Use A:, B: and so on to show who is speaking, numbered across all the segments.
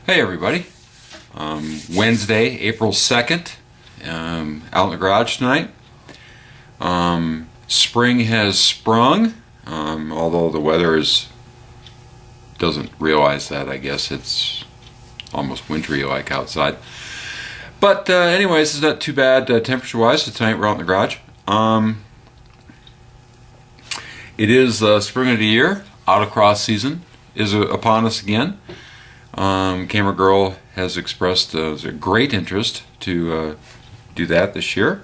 A: Hey everybody, Wednesday, April 2nd, out in the garage tonight. Spring has sprung, although the weather doesn't realize that. I guess it's almost wintry like outside. But anyways, it's not too bad temperature wise. So tonight we're out in the garage. It is spring of the year. Autocross season is upon us again. Camera Girl has expressed a great interest to do that this year,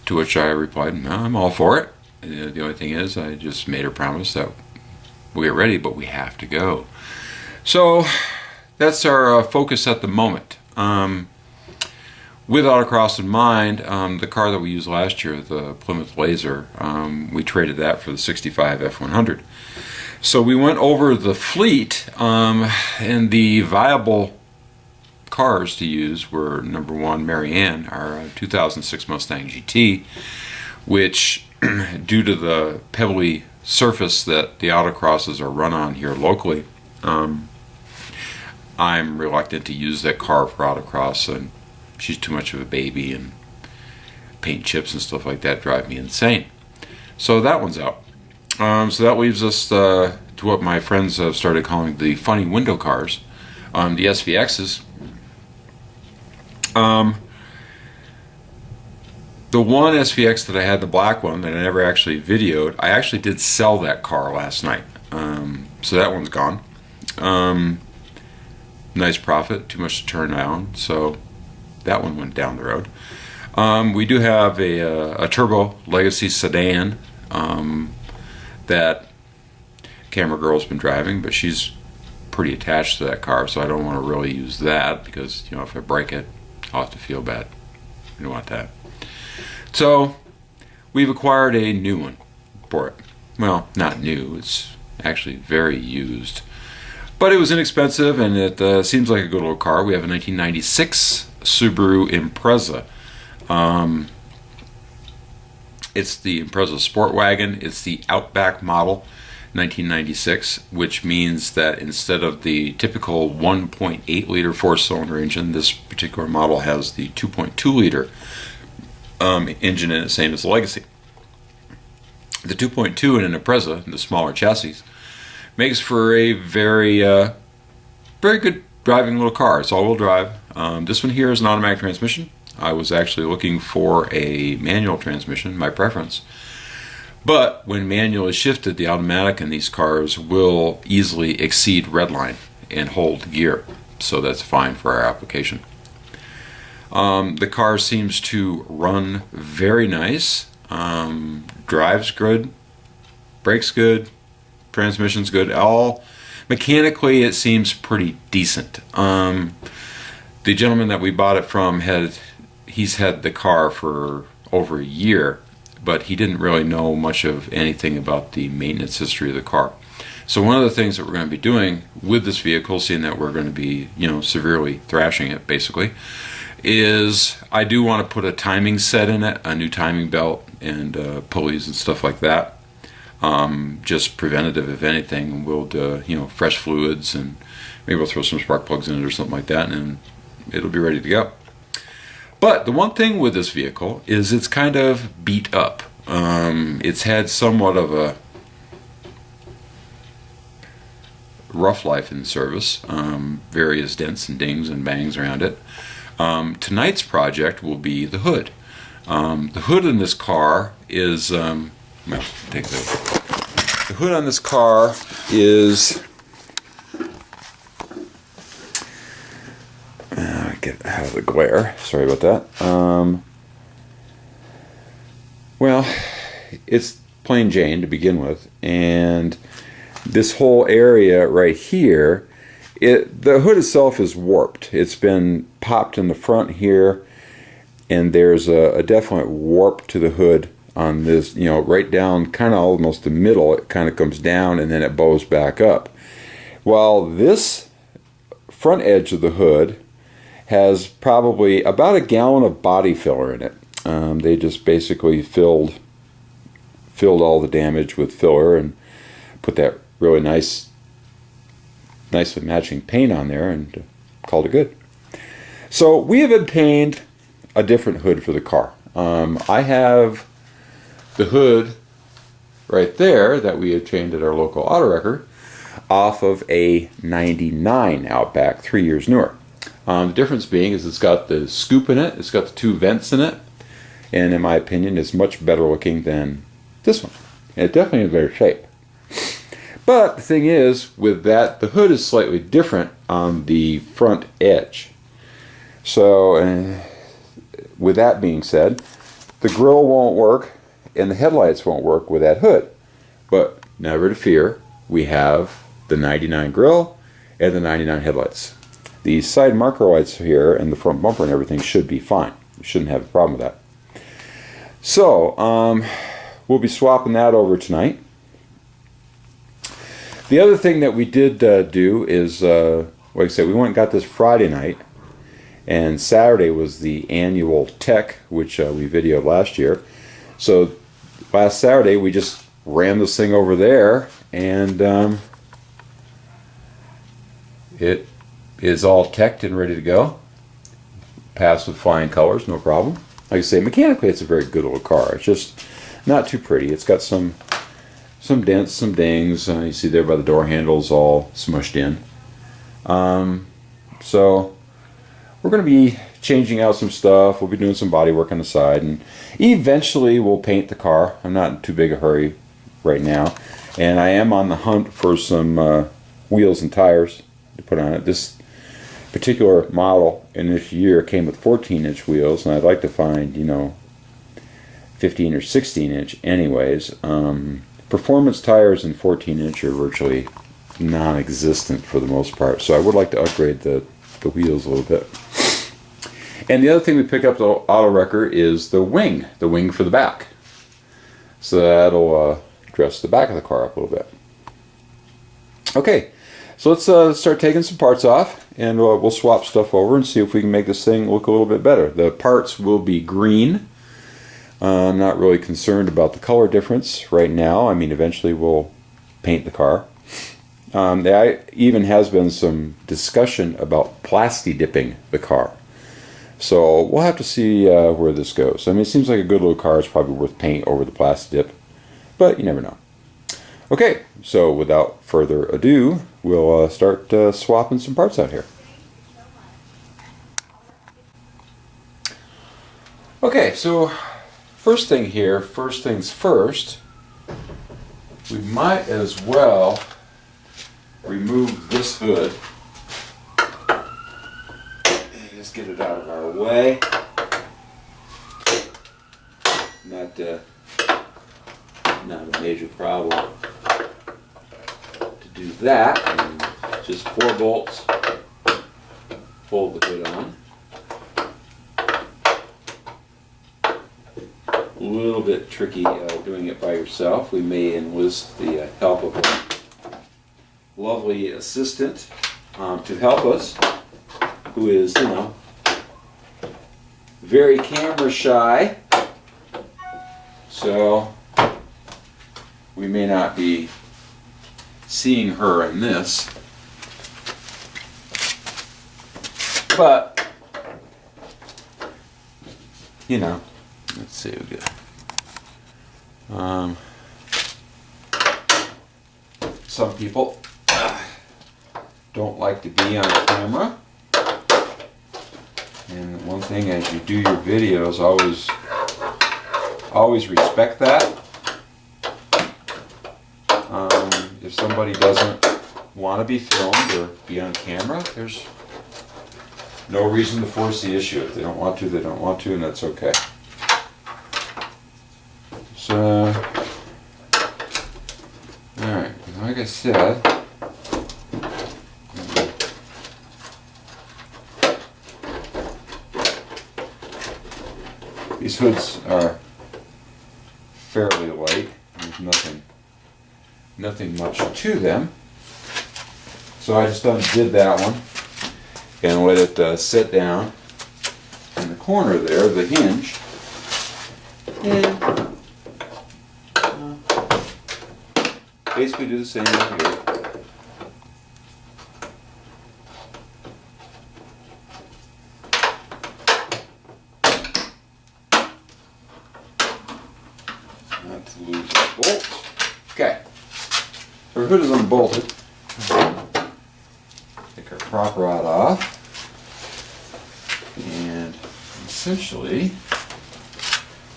A: to which I replied, no, I'm all for it. The only thing is, I just made her promise that we'll get ready, but we have to go. So that's our focus at the moment. With Autocross in mind, the car that we used last year, the Plymouth Laser, we traded that for the 65 F100. So we went over the fleet, and the viable cars to use were, number one, Marianne, our 2006 Mustang GT, which, due to the pebbly surface that the autocrosses are run on here locally, I'm reluctant to use that car for autocross, and she's too much of a baby, and paint chips and stuff like that drive me insane. So that one's out. So that leaves us to what my friends have started calling the funny window cars, the SVXs. The one SVX that I had, the black one that I never actually videoed, I actually did sell that car last night. So that one's gone. Nice profit, too much to turn down, so that one went down the road. We do have a turbo legacy sedan that Camera Girl's been driving, but she's pretty attached to that car, so I don't want to really use that because, you know, if I break it, I'll have to feel bad. We don't want that. So we've acquired a new one for it. Well, not new, it's actually very used, but it was inexpensive, and it seems like a good little car. We have a 1996 Subaru Impreza. It's the Impreza Sport Wagon. It's the Outback model, 1996, which means that instead of the typical 1.8 liter four-cylinder engine, this particular model has the 2.2 liter engine in it, same as the Legacy. The 2.2 in an Impreza, the smaller chassis, makes for a very good driving little car. It's all-wheel drive. This one here is an automatic transmission. I was actually looking for a manual transmission, my preference. But when manual is shifted, the automatic in these cars will easily exceed redline and hold gear. So that's fine for our application. The car seems to run very nice. Drives good. Brakes good. Transmission's good. All mechanically, it seems pretty decent. The gentleman that we bought it from he's had the car for over a year, but he didn't really know much of anything about the maintenance history of the car. So one of the things that we're going to be doing with this vehicle, seeing that we're going to be, you know, severely thrashing it basically, is I do want to put a timing set in it, a new timing belt and pulleys and stuff like that. Just preventative, if anything. We'll do, you know, fresh fluids, and maybe we'll throw some spark plugs in it or something like that, and it'll be ready to go. But the one thing with this vehicle is it's kind of beat up. It's had somewhat of a rough life in service, various dents and dings and bangs around it. Tonight's project will be the hood. The hood in this car is, well, take the hood on this car is, get out of the glare, sorry about that. Well, it's plain Jane to begin with, and this whole area right here, the hood itself is warped. It's been popped in the front here, and there's a definite warp to the hood on this, you know, right down kind of almost the middle. It kind of comes down and then it bows back up. While this front edge of the hood has probably about a gallon of body filler in it. They just basically filled all the damage with filler and put that really nicely matching paint on there and
B: called it good. So we have obtained a different hood for the car. I have the hood right there that we obtained at our local auto wrecker off of a 99 Outback, 3 years newer. The difference being is it's got the scoop in it, it's got the 2 vents in it, and in my opinion it's much better looking than this one. And it definitely has better shape. But the thing is, with that, the hood is slightly different on the front edge. So, with that being said, the grill won't work and the headlights won't work with that hood. But never to fear, we have the 99 grill and the 99 headlights. The side marker lights here and the front bumper and everything should be fine. You shouldn't have a problem with that. So, we'll be swapping that over tonight. The other thing that we did do is, like I said, we went and got this Friday night, and Saturday was the annual tech, which we videoed last year. So last Saturday we just ran this thing over there, and it is all teched and ready to go. Passed with flying colors, no problem. Like I say, mechanically it's a very good little car. It's just not too pretty. It's got some dents, some dings. You see there by the door handles all smushed in. So we're going to be changing out some stuff. We'll be doing some body work on the side, and eventually we'll paint the car. I'm not in too big a hurry right now, and I am on the hunt for some wheels and tires to put on it. This particular model in this year came with 14-inch wheels, and I'd like to find, 15 or 16-inch anyways. Performance tires in 14-inch are virtually non-existent for the most part, so I would like to upgrade the wheels a little bit. And the other thing we picked up at the auto wrecker is the wing for the back. So that'll dress the back of the car up a little bit. Okay, so let's start taking some parts off, and we'll swap stuff over and see if we can make this thing look a little bit better. The parts will be green. I'm not really concerned about the color difference right now. I mean, eventually we'll paint the car. There even has been some discussion about plasti dipping the car. So we'll have to see where this goes. I mean, it seems like a good little car. It's probably worth paint over the plasti dip, but you never know. Okay, so without further ado, we'll start swapping some parts out here. Okay, so first things first, we might as well remove this hood. Just get it out of our way. Not a major problem to do that. And just 4 bolts. Hold the hood on. A little bit tricky doing it by yourself. We may enlist the help of a lovely assistant to help us, who is, very camera shy. So we may not be seeing her in this, but let's see, we got some people don't like to be on camera, and one thing as you do your videos, always respect that. If somebody doesn't want to be filmed or be on camera, there's no reason to force the issue. If they don't want to, they don't want to, and that's okay. So, alright, like I said, these hoods are fairly light. There's nothing much to them. So I just undid that one and let it sit down in the corner there of the hinge. And basically do the same over here. bolts. Okay. Our hood is unbolted. Take our prop rod off. And essentially,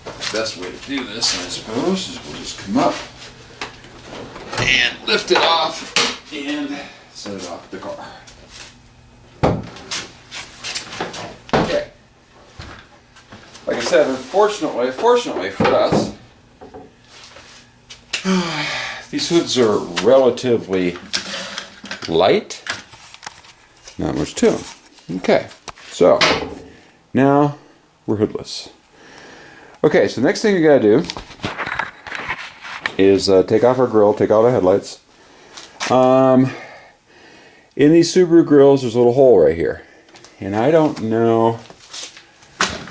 B: the best way to do this, I suppose, is we'll just come up and lift it off and set it off the car. Okay. Like I said, fortunately for us, these hoods are relatively light. Not much to them. Okay, so now we're hoodless. Okay, so the next thing we gotta do is take off our grill, take out our headlights. In these Subaru grills, there's a little hole right here, and I don't know.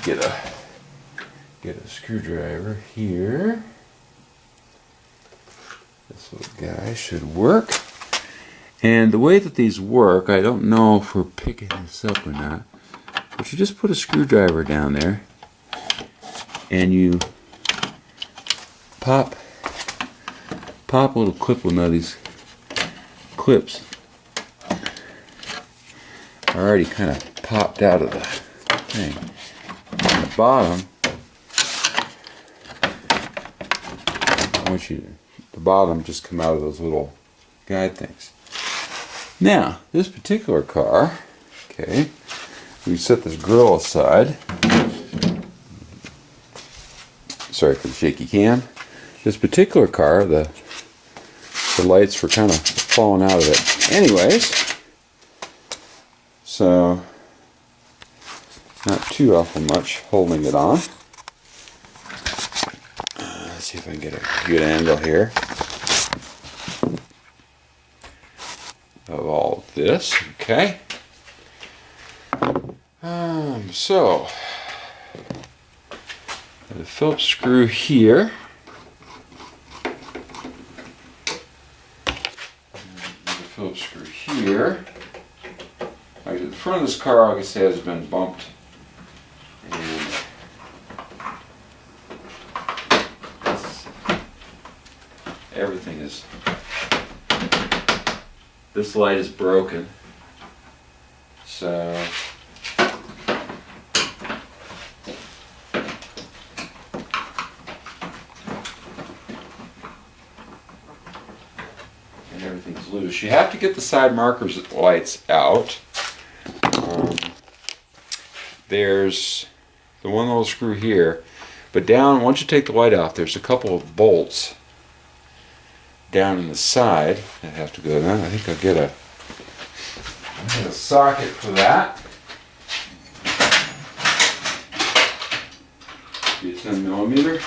B: Get a screwdriver here. This little guy should work. And the way that these work, I don't know if we're picking this up or not, but you just put a screwdriver down there and you pop a little clip with one of these clips. Already kind of popped out of the thing. On the bottom, I want you the bottom just come out of those little guide things. Now, this particular car, okay, we set this grill aside. Sorry for the shaky cam. This particular car, the lights were kind of falling out of it. Anyways, so not too awful much holding it on. Let's see if I can get a good angle here of all of this. Okay. So the Phillips screw here. The Phillips screw here. Like the front of this car, like I say, has been bumped, and everything is. This light is broken, so and everything's loose. You have to get the side markers lights out. There's the one little screw here, but down, once you take the light off, there's a couple of bolts down in the side that have to go down. I think I'll get a socket for that. Be a 10mm.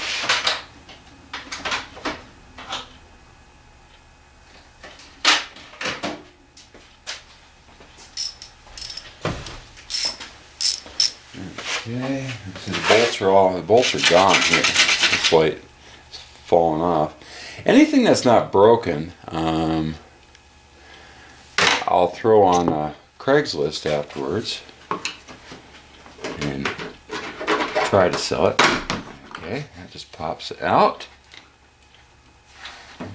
B: Okay, so the bolts are gone here. This light is falling off. Anything that's not broken, I'll throw on Craigslist afterwards and try to sell it. Okay, that just pops it out.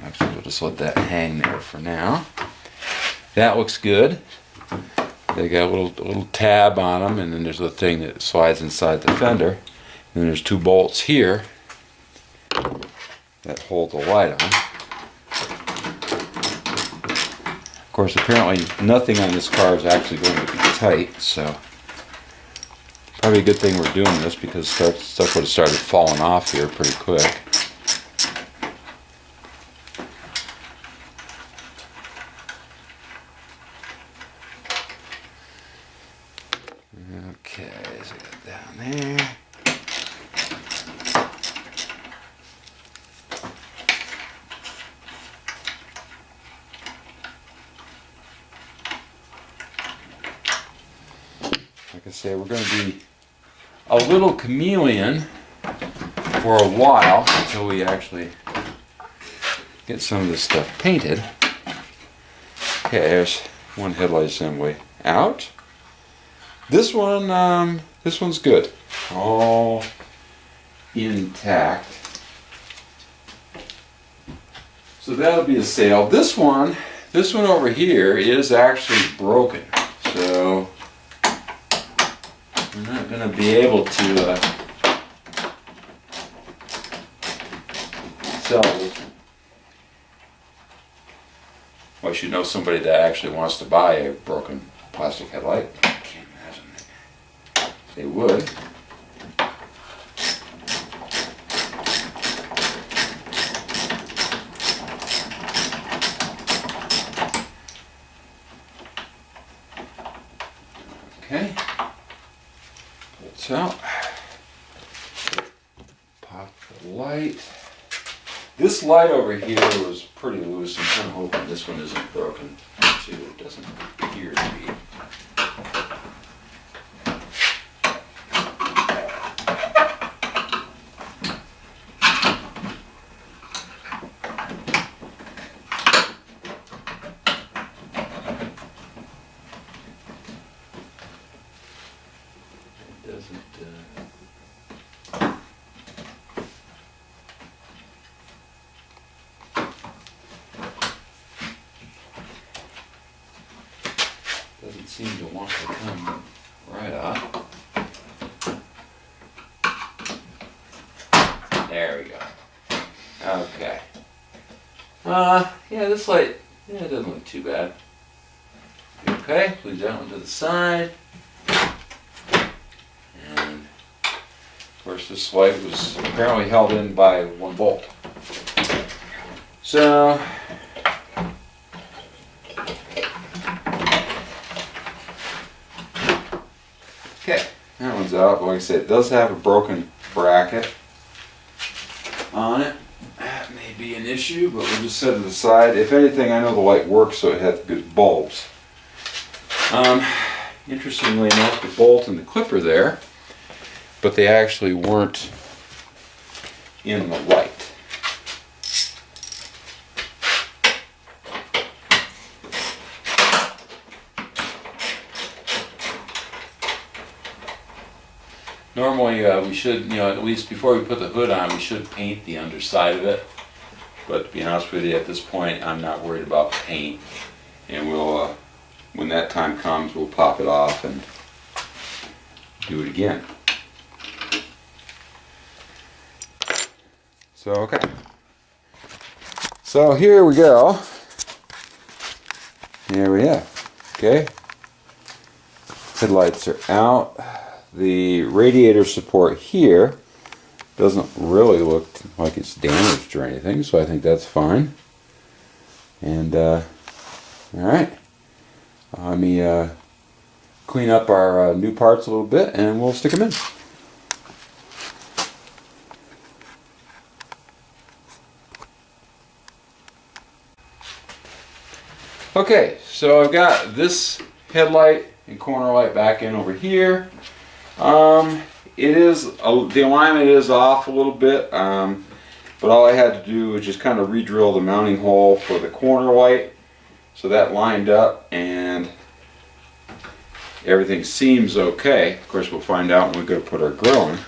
B: Actually, we'll just let that hang there for now. That looks good. They got a little tab on them, and then there's a thing that slides inside the fender. And then there's two bolts here that hold the light on. Of course, apparently nothing on this car is actually going to be tight, so probably a good thing we're doing this because stuff would have started falling off here pretty quick. Okay, so I got down there. Like I say, we're going to be a little chameleon for a while until we actually get some of this stuff painted. Okay, there's one headlight assembly out. This one's good. All intact. So that'll be a sale. This one over here is actually broken. So we're not going to be able to sell this one. Well, I should know somebody that actually wants to buy a broken plastic headlight. I can't imagine they would. Okay, pull it out. Pop the light. This light over here was pretty loose. I'm kind of hoping this one isn't broken too. It doesn't appear to be. It doesn't. Doesn't seem to want to come right off. There we go. Okay. Yeah, this light, yeah, it doesn't look too bad. Okay, leave that one to the side. And of course this light was apparently held in by one bolt. So okay, that one's out. Like I said, it does have a broken bracket on it. That may be an issue, but we'll just set it aside. If anything, I know the light works, so it has good bulbs. Interestingly enough, the bolt and the clip are there, but they actually weren't in the light. Normally we should, at least before we put the hood on, we should paint the underside of it. But to be honest with you, at this point, I'm not worried about paint. And we'll, when that time comes, we'll pop it off and do it again. So, okay. So here we go. Here we are. Okay. Headlights are out. The radiator support here doesn't really look like it's damaged or anything, so I think that's fine. And alright, let me clean up our new parts a little bit and we'll stick them in. Okay, so I've got this headlight and corner light back in over here. It is, the alignment is off a little bit, but all I had to do was just kind of re-drill the mounting hole for the corner light, so that lined up and everything seems okay. Of course we'll find out when we go to put our grill in.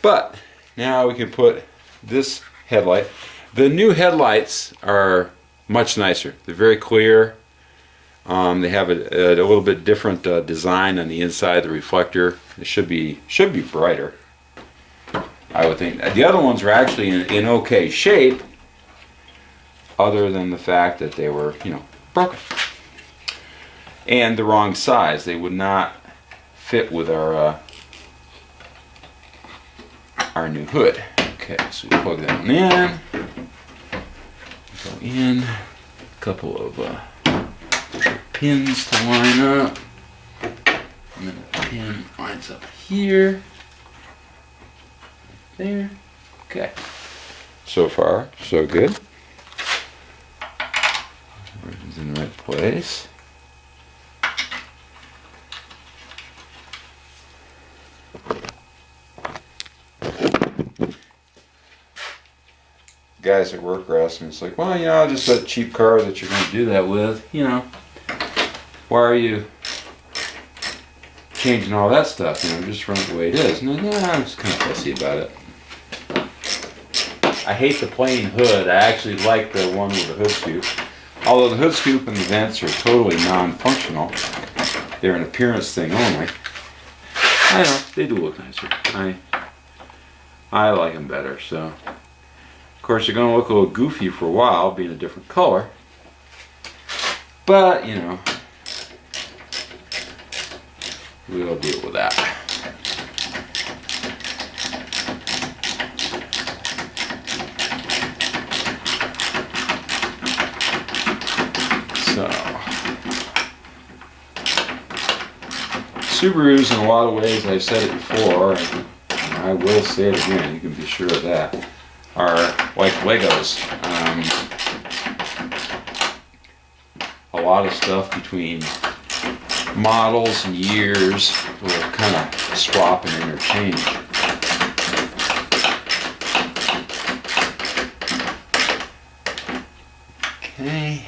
B: But now we can put this headlight. The new headlights are much nicer. They're very clear. They have a little bit different design on the inside of the reflector. It should be brighter, I would think. The other ones are actually in okay shape, other than the fact that they were, broken and the wrong size. They would not fit with our new hood. Okay, so we plug that one in. Go in. A couple of pins to line up, and then the pin lines up here, there. Okay, so far so good. Everything's in the right place. Guys at work are asking me, it's like, well, just that cheap car that you're going to do that with, why are you changing all that stuff? Just run it the way it is. And I'm just kind of fussy about it. I hate the plain hood. I actually like the one with the hood scoop. Although the hood scoop and the vents are totally non-functional. They're an appearance thing only. I know, they do look nicer. I like them better, so. Of course, they're going to look a little goofy for a while, being a different color. But, you know, we'll deal with that. So, Subarus, in a lot of ways, I've said it before, and I will say it again, you can be sure of that, are like Legos. A lot of stuff between models and years will kind of swap and interchange. Okay.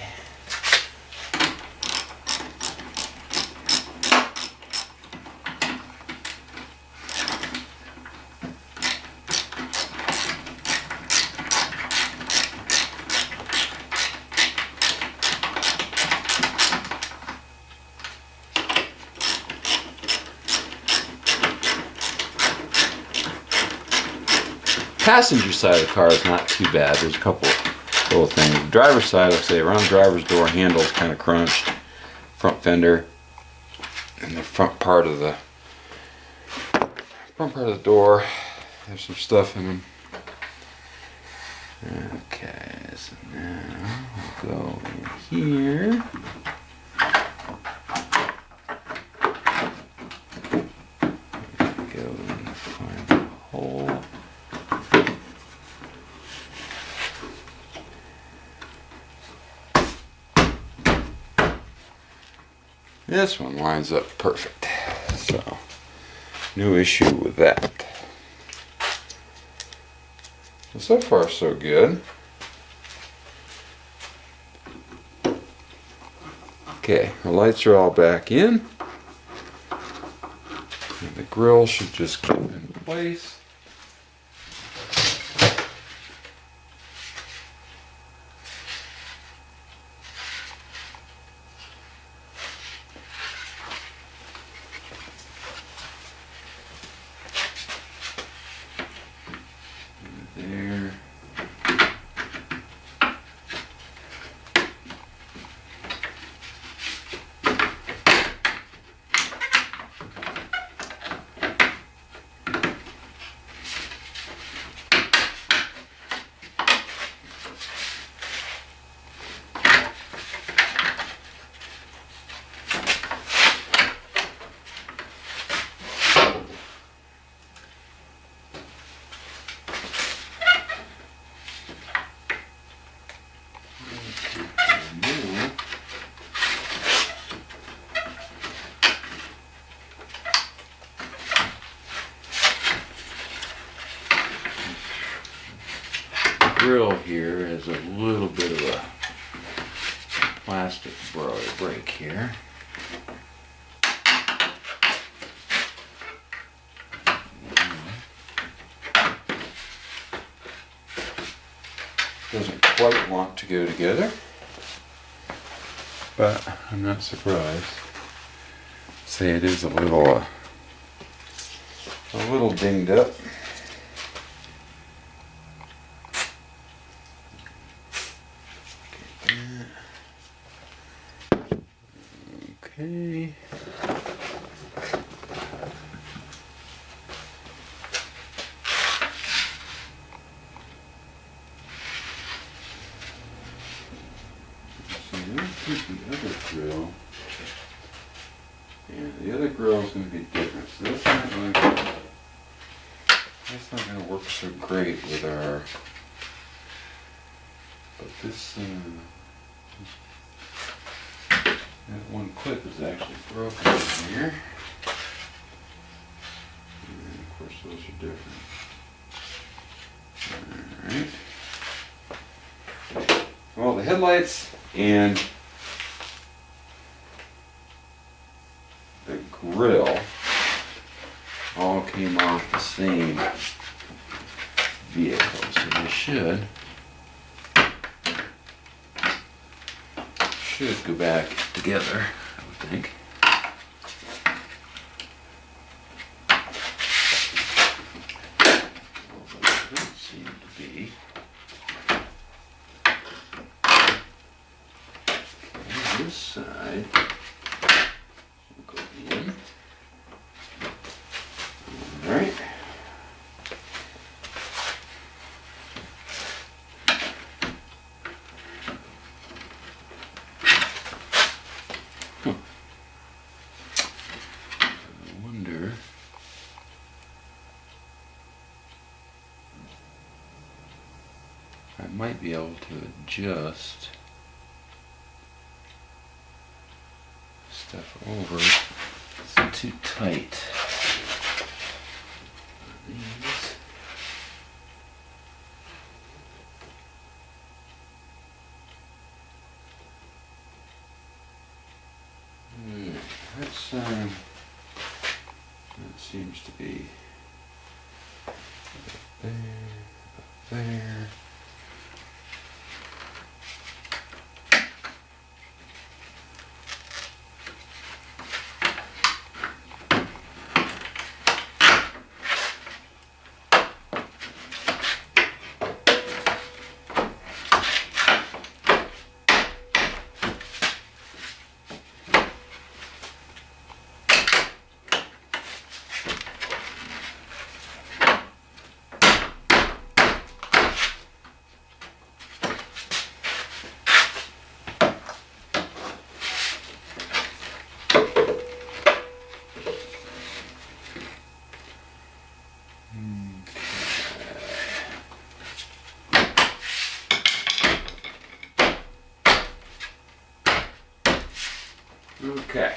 B: Passenger side of the car is not too bad. There's a couple little things. The driver's side, like I say, around the driver's door handle is kind of crunched. Front fender and the front part of the door. There's some stuff in them. Okay, so now we'll go in here. Go and find the hole. This one lines up perfect, so no issue with that. So far so good. Okay, the lights are all back in. And the grill should just keep in place. There. Grill here has a little bit of a plastic break here. Doesn't quite want to go together, but I'm not surprised. Say it is a little dinged up. Okay. The other grill, and the other grill is going to be different. So that's not going to work so great with our. But this that one clip is actually broken in here, and of course those are different. All right. Well, the headlights and the grill all came off the same
A: vehicle, so they should go back together, I would think. Although it doesn't seem to be. On this side, we'll go in. All right. I might be able to adjust stuff over. It's too tight. These. That seems to be there. Okay.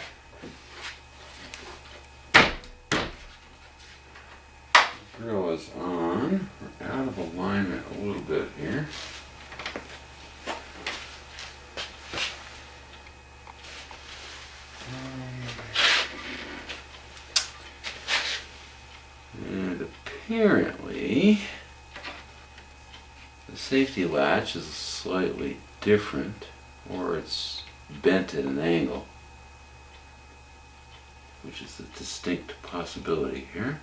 A: Grill is on. We're out of alignment a little bit here. And apparently the safety latch is slightly different, or it's bent at an angle, which is a distinct possibility here.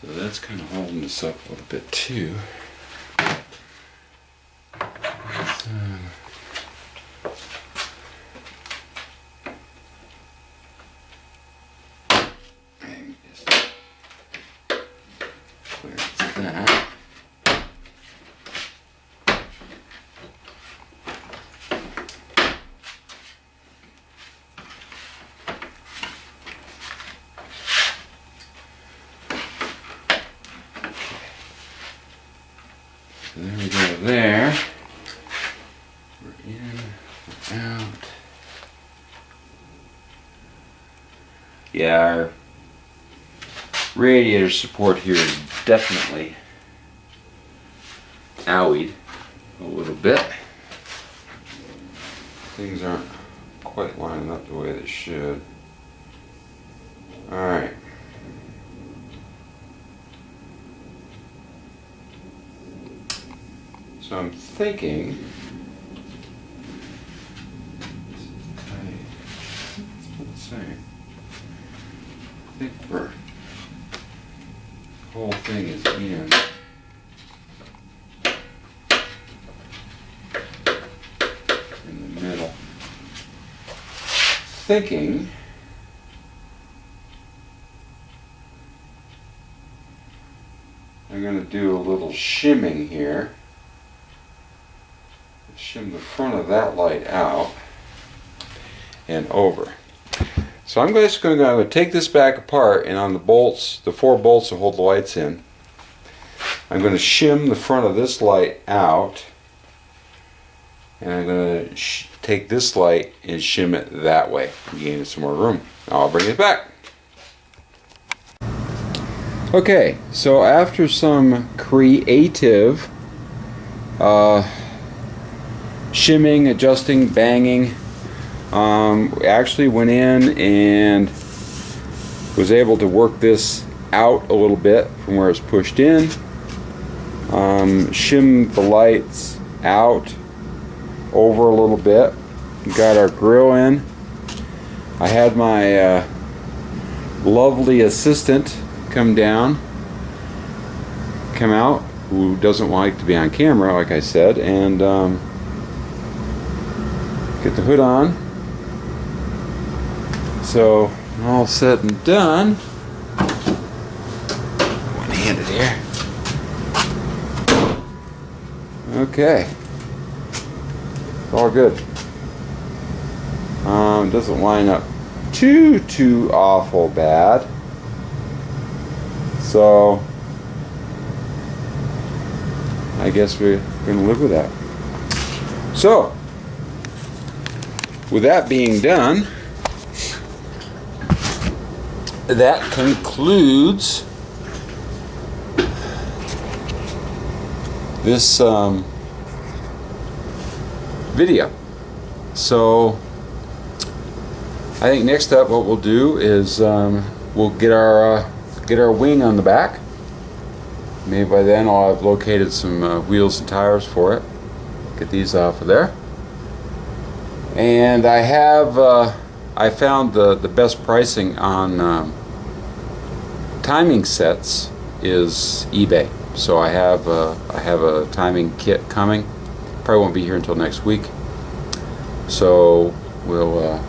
A: So that's kind of holding this up a little bit too. Just clear that. So there we go there. We're in, we're out. Yeah, our radiator support here is definitely owied a little bit. Things aren't quite lining up the way they should. Alright. So I'm thinking, let's see, I think the whole thing is in. In the middle. Thinking I'm going to do a little shimming here. Shim the front of that light out and over. So I'm just going to take this back apart, and on the bolts, the 4 bolts that hold the lights in, I'm going to shim the front of this light out, and I'm going to take this light and shim it that way, gain some more room. I'll bring it back. Okay, so after some creative shimming, adjusting, banging, actually went in and was able to work this
B: out a little bit from where it's pushed in. Shimmed the lights out over a little bit. Got our grill in. I had my lovely assistant come out, who doesn't like to be on camera, like I said, and get the hood on. So all set and done. One-handed here. Okay, it's all good. Doesn't line up too awful bad. So I guess we're gonna live with that. So with that being done, that concludes this video. So I think next up what we'll do is we'll get our wing on the back. Maybe by then I'll have located some wheels and tires for it. Get these off of there. And I found the best pricing on timing sets is eBay. So I have a timing kit coming. Probably won't be here until next week. So we'll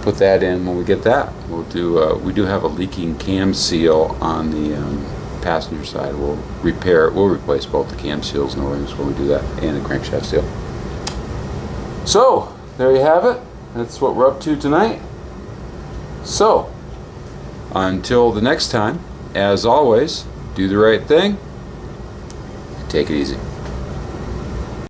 B: put that in when we get that. We'll do. We do have a leaking cam seal on the passenger side. We'll repair it. We'll replace both the cam seals and O-rings when we do that, and the crankshaft seal. So there you have it. That's what we're up to tonight. So until the next time, as always, do the right thing. Take it easy.